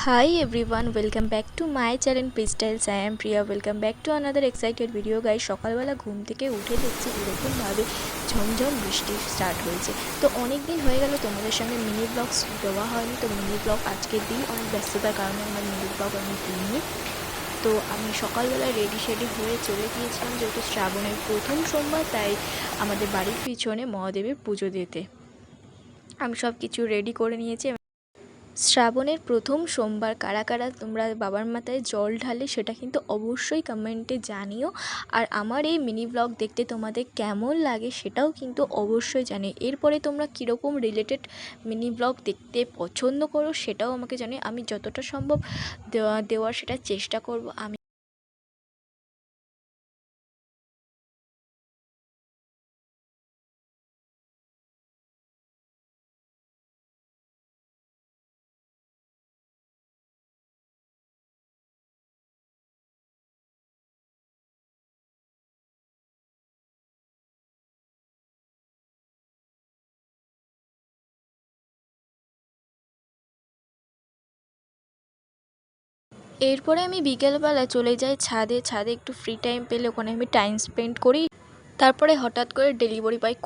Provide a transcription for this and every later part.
Hi everyone, welcome back to my channel Pistils. I am Priya. Welcome back to another excited video guys. সকালবেলা ঘুম থেকে উঠে দেখছি এরকমভাবে ঝমঝম বৃষ্টি স্টার্ট হয়েছে। তো অনেক দিন হয়ে গেল তোমাদের সঙ্গে মিনি ব্লগস দেওয়া হয়নি। তো মিনি ব্লগ আজকে দিই, অনেক ব্যস্ততার কারণে আমার মিনি ব্লগ আমি দিইনি। তো আমি সকালবেলায় রেডি শেডি হয়ে চলে গিয়েছিলাম, যেহেতু শ্রাবণের প্রথম সোমবার, তাই আমাদের বাড়ির পিছনে মহাদেবের পুজো দিতে আমি সব কিছু রেডি করে নিয়েছি। শ্রাবণের প্রথম সোমবার কারা কারা তোমরা বাবার মাথায় জল ঢালে সেটা কিন্তু অবশ্যই কমেন্টে জানিও। আর আমার এই মিনি ব্লগ দেখতে তোমাদের কেমন লাগে সেটাও কিন্তু অবশ্যই জানিও। এরপরে তোমরা কীরকম রিলেটেড মিনি ব্লগ দেখতে পছন্দ করো সেটাও আমাকে জানিও। আমি যতটা সম্ভব দেওয়ার সেটা চেষ্টা করব। এরপরে আমি বিকেলবেলা চলে যাই ছাদে একটু ফ্রি টাইম পেলে ওখানে আমি টাইম স্পেন্ড করি। তারপরে হঠাৎ করে ডেলিভারি বয়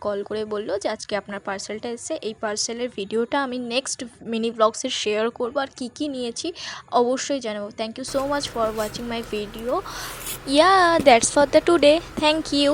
কল করে বললো যে আজকে আপনার পার্সেলটা এসেছে। এই পার্সেলের ভিডিওটা আমি নেক্সট মিনি ব্লগসে শেয়ার করবো, আর কী নিয়েছি অবশ্যই জানাবো। Thank you so much for watching my video. That's for the today. Thank you.